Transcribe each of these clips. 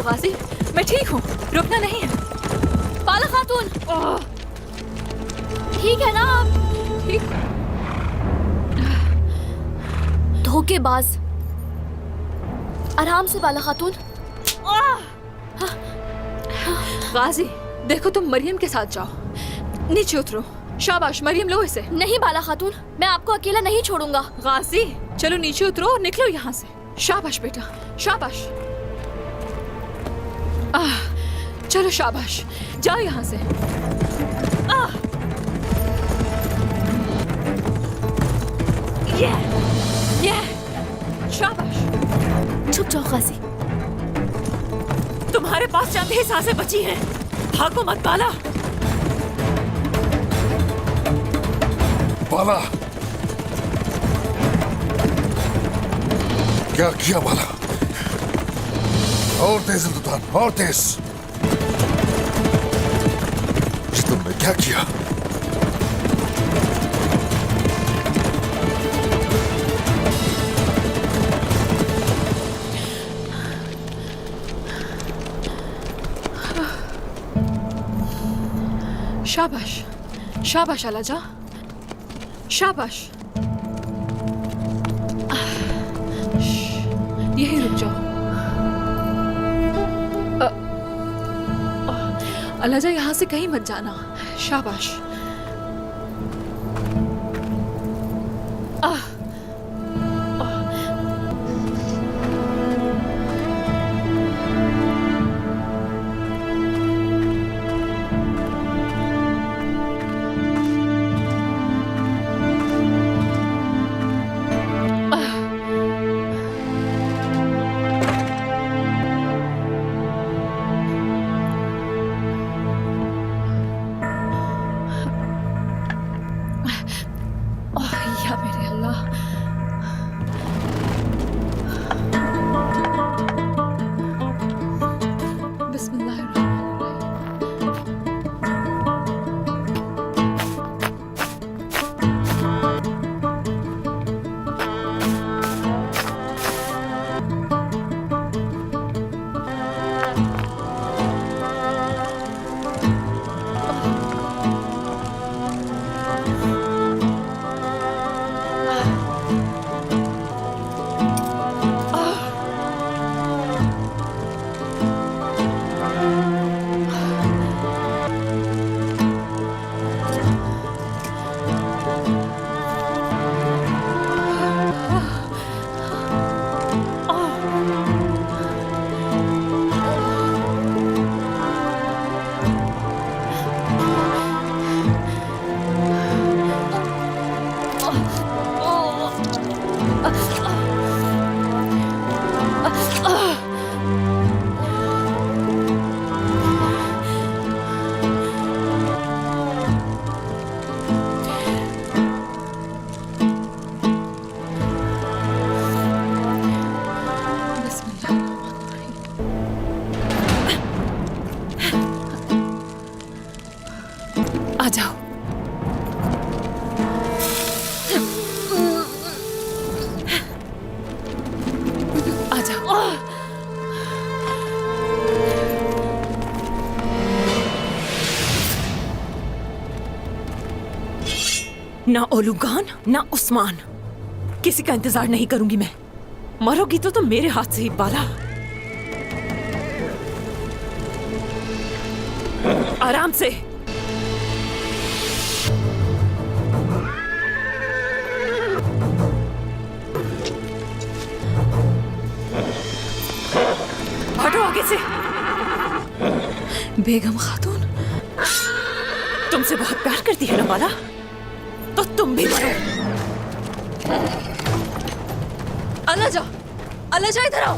गाजी, मैं ठीक हूँ, रुकना नहीं है। बाला खातून, ठीक है ना आप? ठीक। धोखेबाज। आराम से बाला खातून। गाजी, देखो तुम मरियम के साथ जाओ, नीचे उतरो। शाबाश मरियम, लो इसे। नहीं बाला खातून, मैं आपको अकेला नहीं छोड़ूंगा। गाजी, चलो नीचे उतरो और निकलो यहाँ से। शाबाश बेटा, शाबाश। चलो शाबाश, जाओ यहाँ से। ये शाबाश। चुप जाओ गाजी। तुम्हारे पास चंद ही सांसें बची हैं, भागो मत बाला। बाला, क्या किया बाला? और तेज इंतजार, और तेज। ये तुमने क्या किया? शाबाश, शाबाश अलाजा, शाबाश। यही रुक जाओ। अलाजा, यहाँ से कहीं मत जाना। शाबाश। या मेरे अल्लाह। आ जाओ। आ जाओ। ना ओलुगान ना उस्मान, किसी का इंतजार नहीं करूंगी मैं। मरोगी तो तुम मेरे हाथ से ही बाला। आराम से। हटो आगे से। बेगम खातून, तुमसे बहुत प्यार करती है ना बाला, तो तुम भी मरो। अलाजा, अलाजा इधर आओ।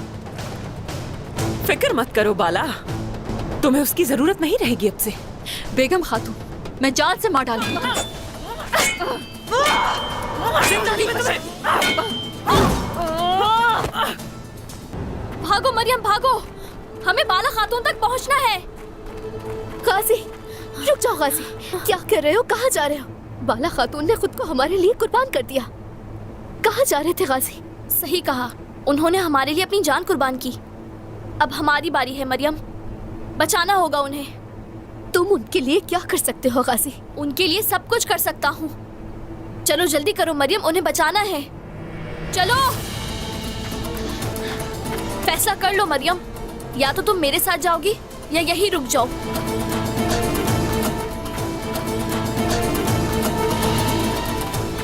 फिक्र मत करो बाला, तुम्हें उसकी जरूरत नहीं रहेगी अब से। बेगम खातून, मैं जान से मार डालूंगी। भागो मरियम भागो, हमें बाला खातून तक पहुंचना है। गाजी, रुक जाओ गाजी, क्या कर रहे हो? कहाँ जा रहे हो? बाला खातून ने खुद को हमारे लिए कुर्बान कर दिया। कहाँ जा रहे थे गाजी? सही कहा, उन्होंने हमारे लिए अपनी जान कुर्बान की। अब हमारी बारी है मरियम, बचाना होगा उन्हें। तुम उनके लिए क्या कर सकते हो गाजी? उनके लिए सब कुछ कर सकता हूँ। चलो जल्दी करो मरियम, उन्हें बचाना है। चलो फैसला कर लो मरियम, या तो तुम मेरे साथ जाओगी या यहीं रुक जाओ।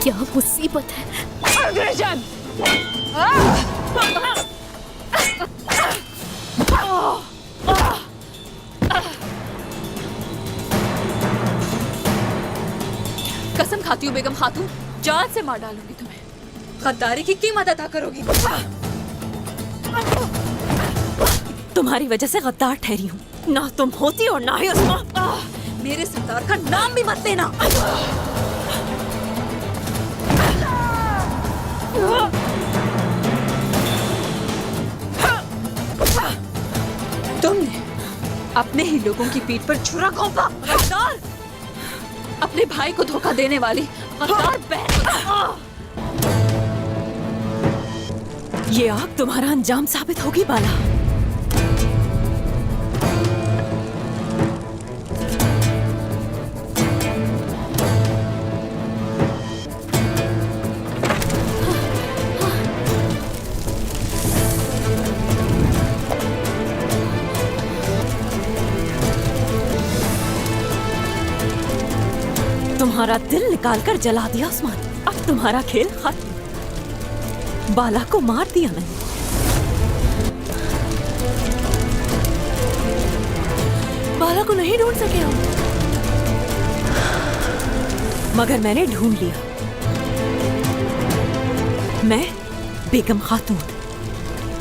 क्या मुसीबत है? अग्रजन! कसम खाती हूँ बेगम खातून, जान से मार डालूंगी तुम्हें। गद्दारी की कीमत अदा करोगी। तुम्हारी वजह से गद्दार ठहरी हूँ, ना तुम होती और ना ही उस्मान। मेरे सरदार का नाम भी मत लेना। तुमने अपने ही लोगों की पीठ पर छुरा घोंपा। गद्दार! अपने भाई को धोखा देने वाली गद्दार बहन। ये आग तुम्हारा अंजाम साबित होगी बाला। तुम्हारा दिल निकाल कर जला दिया उस्मान। अब तुम्हारा खेल खत्म। बाला को मार दिया मैंने। बाला को नहीं ढूंढ सके हम, मगर मैंने ढूंढ लिया। मैं बेगम खातून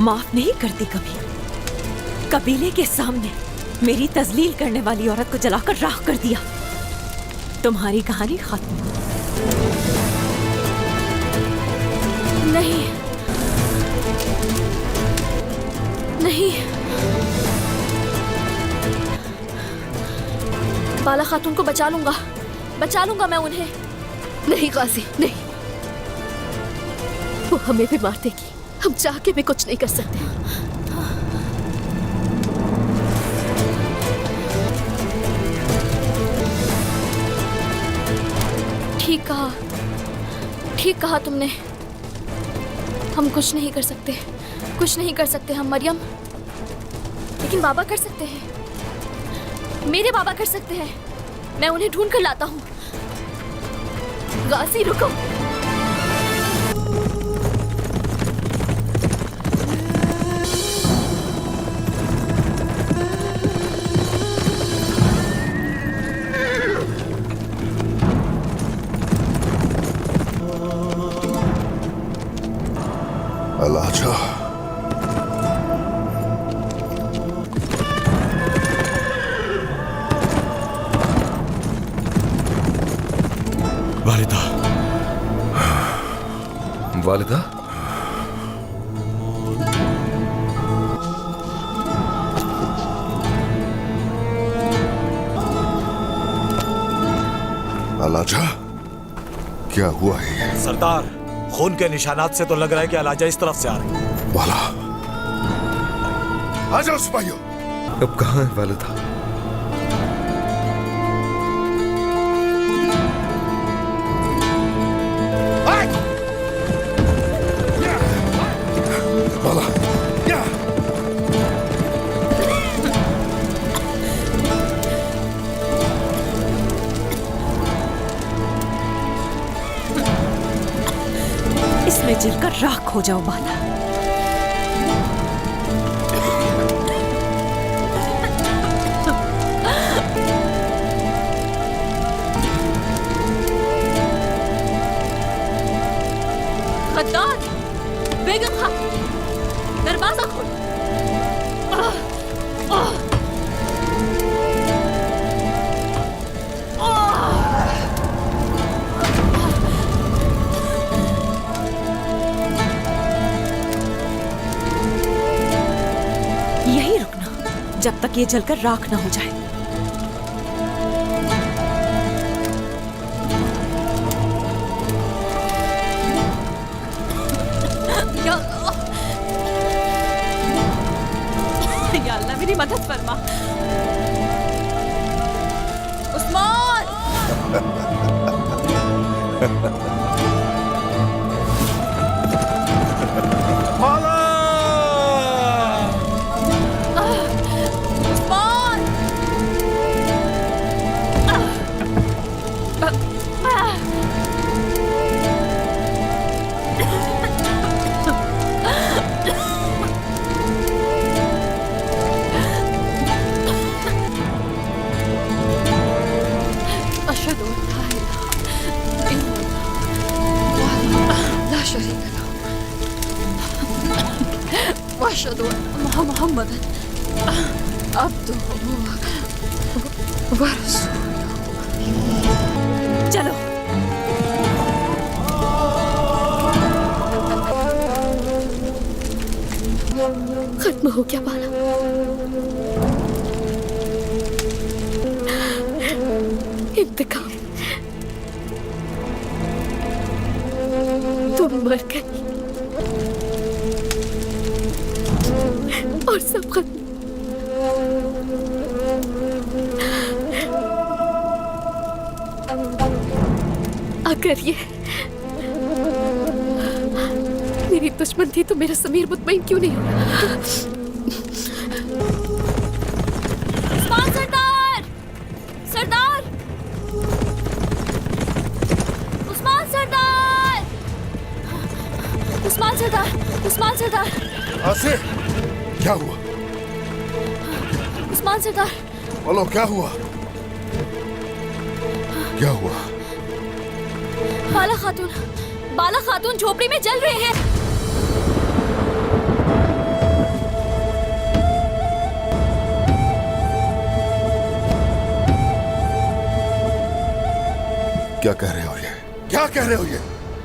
माफ नहीं करती कभी। कबीले के सामने मेरी तजलील करने वाली औरत को जलाकर राख कर दिया। तुम्हारी कहानी खत्म। नहीं नहीं, बाला खातून को बचा लूंगा मैं उन्हें। नहीं गाजी, नहीं। वो हमें भी मार देगी, हम चाह के भी कुछ नहीं कर सकते। ठीक कहा तुमने। हम कुछ नहीं कर सकते हम मरियम, लेकिन बाबा कर सकते हैं। मेरे बाबा कर सकते हैं। मैं उन्हें ढूंढ कर लाता हूँ। गाजी रुको। अलाजा, वालिदा। वालिदा? अलाजा, क्या हुआ है? सरदार, खून के निशानात से तो लग रहा है कि अलाजा इस तरफ से आ रही है। बाला, आ जाओ सिपाहियों। अब कहाँ है वालिदा? बाला, या! इसमें जलकर राख हो जाओ बाला। गद्दार! बेगम खातून, दरवाजा खोलो। यहीं रुकना जब तक ये जलकर राख ना हो जाए। या अल्लाह! मदद फरमा। उस्मान! माला! उस्मान! अशहदु अल्ला इलाहा इल्लल्लाह ला शरीका लहू व अशहदु अन्ना मुहम्मदन अब्दुहु व रसूलुहु। चलो खत्म हो गया बाला। इंतकाम, तुम मर गई और सब खत्म। अगर ये मेरी दुश्मन थी तो मेरा समीर मुतमईन क्यों नहीं हुआ? उस्मान सरदार! सरदार! उस्मान सरदार! उस्मान सरदार! उस्मान सरदार! आसिफ, क्या हुआ? उस्मान सरदार! बोलो क्या हुआ? क्या हुआ? बाला खातून झोपड़ी में जल रहे हैं। क्या कह रहे हो ये? क्या कह रहे हो ये?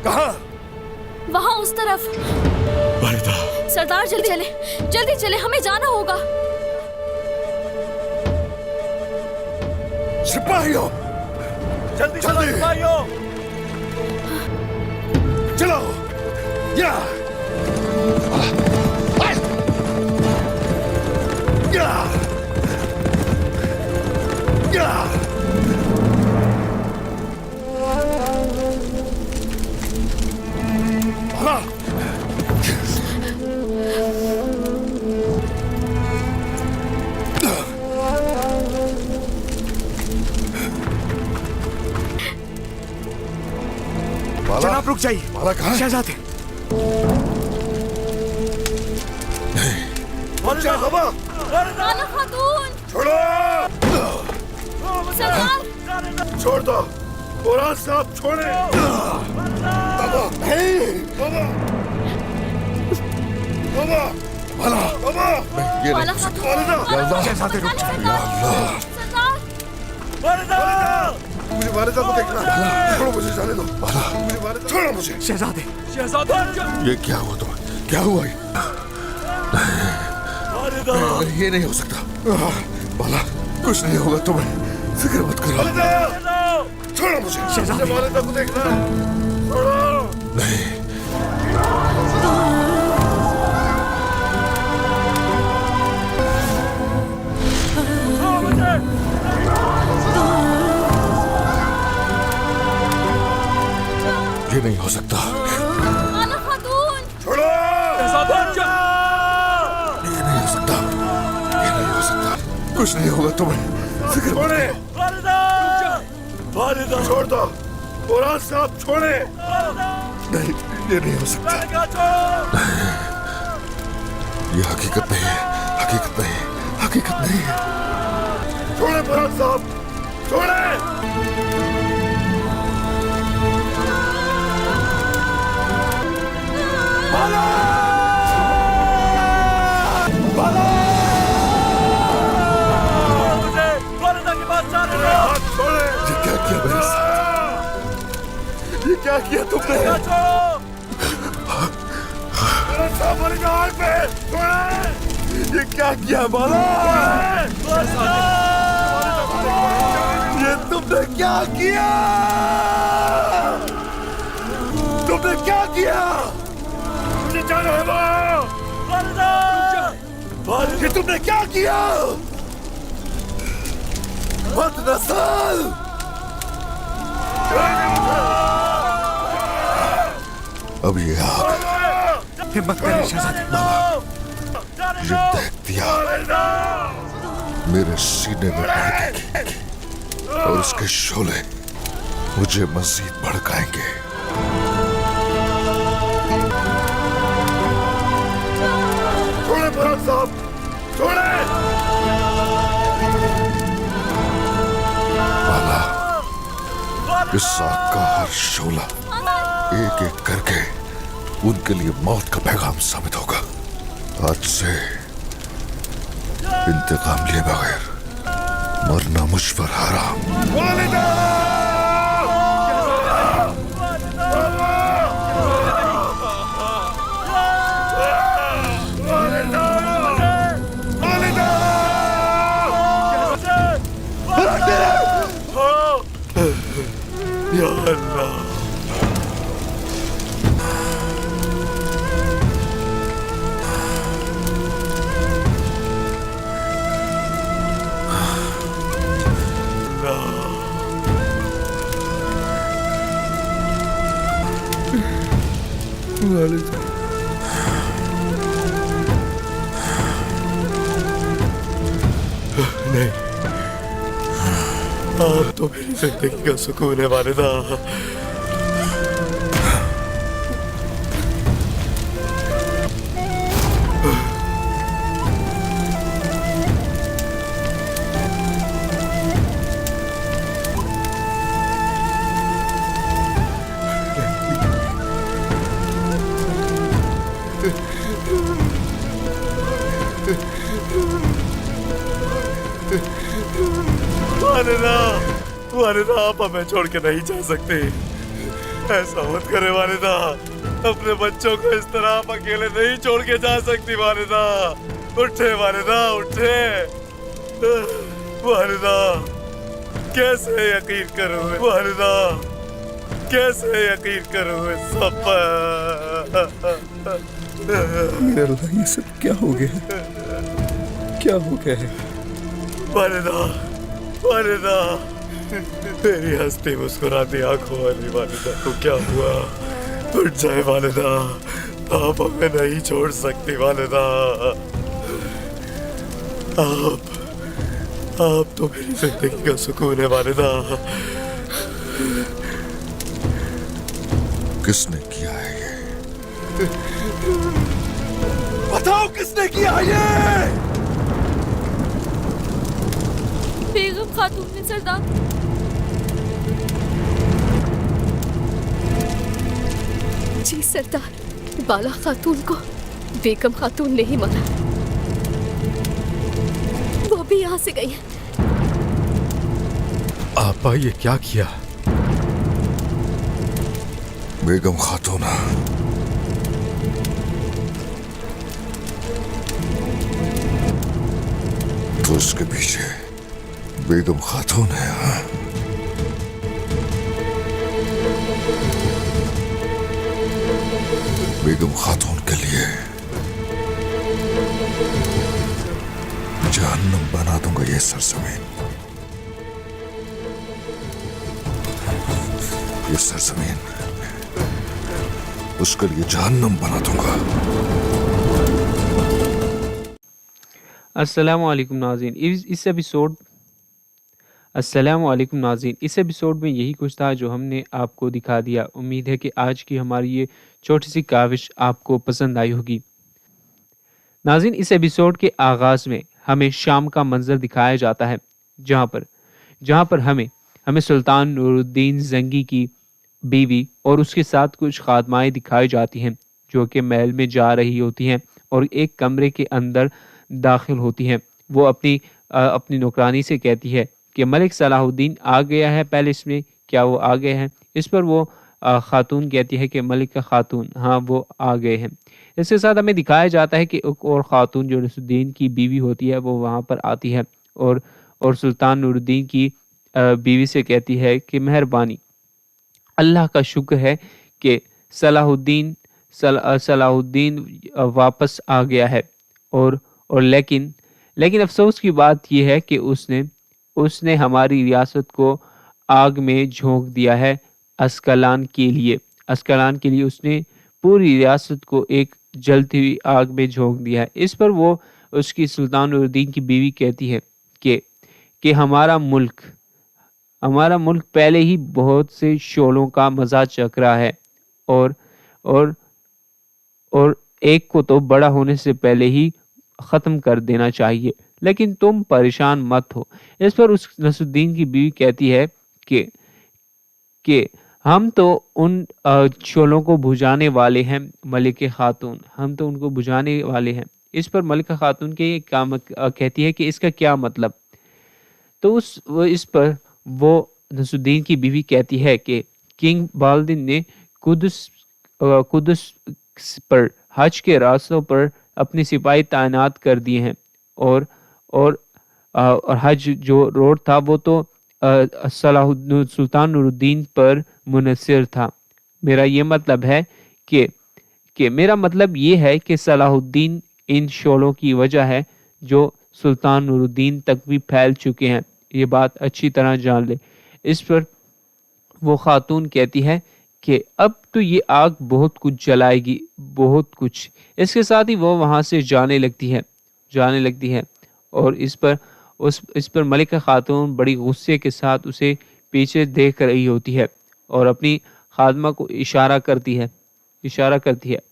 कहाँ? वहाँ उस तरफ। वालिदा! सरदार जल्दी चले, हमें जाना होगा। सिपाहियों, जल्दी चलो सिपाहियों! चलो! या! या! या! भला! जनाब रुक जाइए। माला कहाँ है? शहजादे! वालिदा! बाबा! बाला खातून! छोड़ो! सरदार! छोड़ दो! कुरान साहब छोड़े! बाबा! नहीं! बाबा! बाबा! भला! बाबा! ये बाला नहीं! खातून! वालिदा! या अल्लाह! शहजादे रुक जाइए। या अल्लाह! सरदार! वालिदा! मुझे वालिदा को देखना है। छोड़ो मुझे, जाने दो। भला! मुझे वालिदा, छोड़ो मुझे। शहजादे! ये क्या हुआ तुम्हें? क्या हुआ ये? ये नहीं हो सकता। भला कुछ नहीं होगा तुम्हें, फिक्र मत करो। छोड़ो मुझे। शहजादे! वालिदा को देखना है। छोड़ो। नहीं। ये नहीं हो सकता। बाला खातून! छोड़ो! ये नहीं हो सकता। ये नहीं हो सकता। कुछ नहीं होगा तुम्हें, फिक्र मत करो। वालिदा! छोड़ दो। कुरान साहब छोड़े। नहीं, ये नहीं हो सकता। ये हकीकत नहीं है। हकीकत नहीं है। हकीकत नहीं है। छोड़े कुरान साहब, छोड़े। बाला! बाला! मुझे वालिदा के पास जाने दो! हाथ छोड़े। ये क्या किया मेरे साथ? ये क्या किया तुमने? ये क्या किया बाला? ये तुमने क्या किया? तुमने क्या किया? मुझे जाना है। ये तुमने क्या किया? मत नसल! अब ये आग हिम्मत करिए शहजादे। ये दैत्या मेरे सीने में भड़केगी और उसके शोले मुझे मजीद भड़काएंगे। छोड़े फराज साहब, छोड़े! बाला, इस आग का हर शोला एक एक करके उनके लिए मौत का पैगाम साबित होगा। आज से इंतकाम लिए बगैर मरना मुझ पर हराम। या अल्लाह, नहीं, आप तो मेरी जिंदगी का सुकून है वालिदा। वालिदा, वालिदा, आप हमें छोड़ के नहीं जा सकते। ऐसा मत करे वालिदा, अपने बच्चों को इस तरह आप अकेले नहीं छोड़ के जा सकती वालिदा। उठे वालिदा, उठे। वालिदा, कैसे यकीन करूं वालिदा, कैसे यकीन करूं इस सब पर? मेरे अल्लाह, ये सब क्या हो गया? क्या हो गया है? वालिदा, वालिदा, मेरी हंसती मुस्कुराती आंखों वाली वालिदा को क्या हुआ? उठ जाए वालिदा, आप हमें नहीं छोड़ सकती वालिदा। आप तो मेरी जिंदगी का सुकून है वालिदा। किसने किया है ये? बताओ किसने किया ये? बेगम खातून ने सरदार। जी सरदार, बाला खातून को बेगम खातून ने ही मारा। वो भी यहाँ से गई है। आपा, ये क्या किया? बेगम खातून तो उसके पीछे बेगम खातून है। हाँ? बेगम खातून के लिए जहन्नम बना दूंगा ये सरजमीन। ये सरजमीन उसके लिए जहन्नम बना दूंगा। अस्सलामुअलैकुम नाज़रीन, इस एपिसोड में यही कुछ था जो हमने आपको दिखा दिया। उम्मीद है कि आज की हमारी ये छोटी सी काविश आपको पसंद आई होगी। नाज़रीन, इस एपिसोड के आगाज़ में हमें शाम का मंजर दिखाया जाता है, जहाँ पर हमें सुल्तान नूरुद्दीन जंगी की बीवी और उसके साथ कुछ खादमाएँ दिखाई जाती हैं जो कि महल में जा रही होती हैं और एक कमरे के अंदर दाखिल होती हैं। वो अपनी नौकरानी से कहती है कि मलिक सलाहुद्दीन आ गया है पैलेस में, क्या वो आ गए हैं? इस पर वो खातून कहती है कि मलिक का खातून, हाँ वो आ गए हैं। इसके साथ हमें दिखाया जाता है कि एक और खातून जो नूरुद्दीन की बीवी होती है वो वहाँ पर आती है और सुल्तान नूरुद्दीन की बीवी से कहती है कि मेहरबानी, अल्लाह का शुक्र है कि सलाहुद्दीन वापस आ गया है और और लेकिन लेकिन अफसोस की बात यह है कि उसने उसने हमारी रियासत को आग में झोंक दिया है। अस्कलान के लिए उसने पूरी रियासत को एक जलती हुई आग में झोंक दिया है। इस पर वो उसकी सुल्तान नूरुद्दीन की बीवी कहती है कि हमारा मुल्क पहले ही बहुत से शोलों का मजा चख रहा है और और और एक को तो बड़ा होने से पहले ही ख़त्म कर देना चाहिए, लेकिन तुम परेशान मत हो। इस पर उस नसरुद्दीन की बीवी कहती है कि हम तो उन शोलों को बुझाने वाले हैं मलिक खातून, हम तो उनको बुझाने वाले हैं। इस पर मलिका खातून के कहती है कि इसका क्या मतलब। तो इस पर वो नसरुद्दीन की बीवी कहती है कि किंग बालदिन ने कुदस पर हज के रास्तों पर अपने सिपाही तैनात कर दिए हैं और हज जो रोड था वो तो सुल्तान नूरुद्दीन पर मुनहसर था। मेरा ये मतलब है कि मेरा मतलब ये है कि सलाहुद्दीन इन शोलों की वजह है जो सुल्तान नूरुद्दीन तक भी फैल चुके हैं, ये बात अच्छी तरह जान ले। इस पर वो खातून कहती है कि अब तो ये आग बहुत कुछ जलाएगी, बहुत कुछ। इसके साथ ही वो वहाँ से जाने लगती है और इस पर मलिका खातून बड़ी गुस्से के साथ उसे पीछे देख रही होती है और अपनी खादमा को इशारा करती है।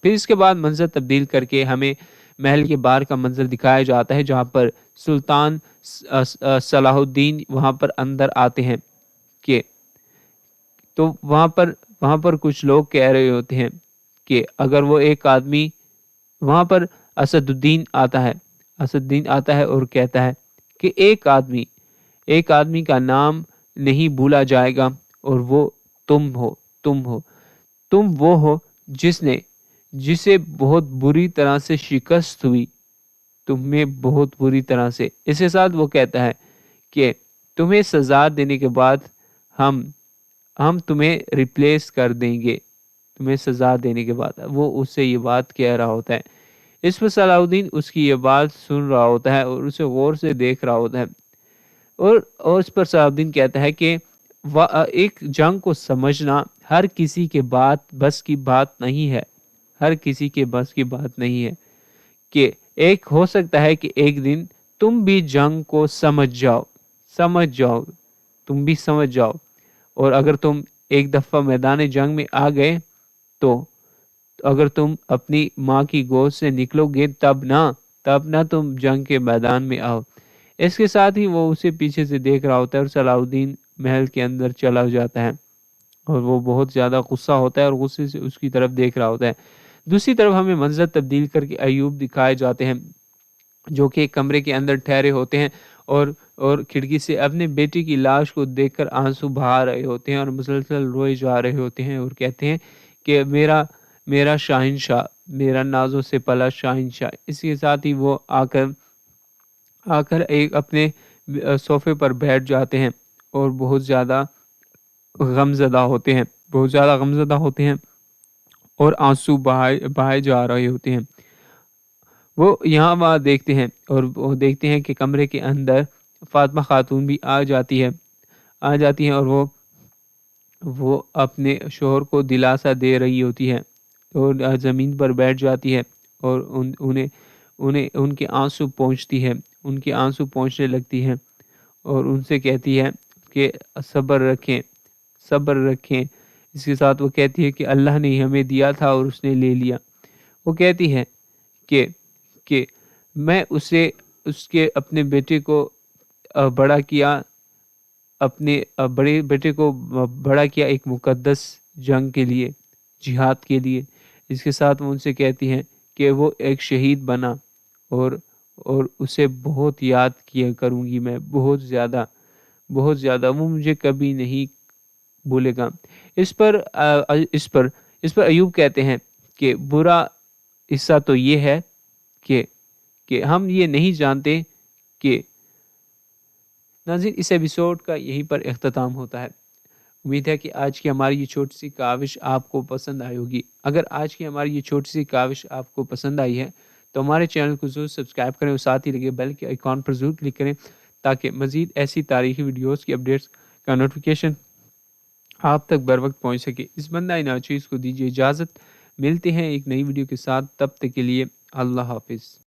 फिर इसके बाद मंजर तब्दील करके हमें महल के बाहर का मंजर दिखाया जाता है, जहाँ पर सुल्तान सलाहुद्दीन वहाँ पर अंदर आते हैं कि तो वहाँ पर कुछ लोग कह रहे होते हैं कि अगर वो एक आदमी वहाँ पर असदुद्दीन आता है और कहता है कि एक आदमी का नाम नहीं भूला जाएगा और वो तुम वो हो जिसे बहुत बुरी तरह से शिकस्त हुई, तुम्हें बहुत बुरी तरह से। इसके साथ वो कहता है कि तुम्हें सजा देने के बाद हम तुम्हें रिप्लेस कर देंगे, तुम्हें सजा देने के बाद। वो उससे ये बात कह रहा होता है। इस पर सलाहुद्दीन उसकी ये बात सुन रहा होता है और उसे गौर से देख रहा होता है और इस पर सलाहुद्दीन कहता है कि एक जंग को समझना हर किसी के बस की बात नहीं है कि एक हो सकता है कि एक दिन तुम भी जंग को समझ जाओ तुम भी समझ जाओ, और अगर तुम एक दफ़ा मैदान जंग में आ गए तो अगर तुम अपनी माँ की गोद से निकलोगे तब ना तुम जंग के मैदान में आओ। इसके साथ ही वो उसे पीछे से देख रहा होता है और सलाहुद्दीन महल के अंदर चला जाता है और वो बहुत ज़्यादा गुस्सा होता है और गुस्से से उसकी तरफ देख रहा होता है। दूसरी तरफ हमें मंजर तब्दील करके अयूब दिखाए जाते हैं, जो कि एक कमरे के अंदर ठहरे होते हैं और खिड़की से अपने बेटी की लाश को देखकर आंसू बहा रहे होते हैं और मुसलसल रोए जा रहे होते हैं और कहते हैं कि मेरा शाहिनशाह, मेरा नाजों से पला शाहिनशाह। इसके साथ ही वो आकर एक अपने सोफे पर बैठ जाते हैं और बहुत ज़्यादा गमज़दा होते हैं और आंसू बहाए जा रहे होते हैं। वो यहाँ वहाँ देखते हैं और वो देखते हैं कि कमरे के अंदर फातिमा खातून भी आ जाती हैं और वो अपने शोहर को दिलासा दे रही होती है और ज़मीन पर बैठ जाती है और उन्हें उनके आंसू पहुँचने लगती हैं और उनसे कहती है कि सब्र रखें। इसके साथ वो कहती है कि अल्लाह ने हमें दिया था और उसने ले लिया। वो कहती है कि मैं उसके अपने बेटे को बड़ा किया, अपने बड़े बेटे को बड़ा किया एक मुकद्दस जंग के लिए, जिहाद के लिए। इसके साथ वो उनसे कहती हैं कि वो एक शहीद बना और उसे बहुत याद किया करूँगी मैं, बहुत ज़्यादा, वो मुझे कभी नहीं भूलेगा। इस पर अयूब कहते हैं कि बुरा हिस्सा तो ये है कि हम ये नहीं जानते कि। नाज़रीन, इस एपिसोड का यहीं पर इख्तिताम होता है। उम्मीद है कि आज की हमारी ये छोटी सी काविश आपको पसंद आई होगी। अगर आज की हमारी ये छोटी सी काविश आपको पसंद आई है तो हमारे चैनल को ज़रूर सब्सक्राइब करें और साथ ही लगे बेल के आइकॉन पर ज़रूर क्लिक करें ताकि मज़ीद ऐसी तारीखी वीडियोज़ की अपडेट्स का नोटिफिकेशन आप तक बर वक्त पहुँच सके। इस बंदा नाचीज़ को दीजिए इजाज़त, मिलते हैं एक नई वीडियो के साथ, तब तक के लिए अल्लाह हाफिज़।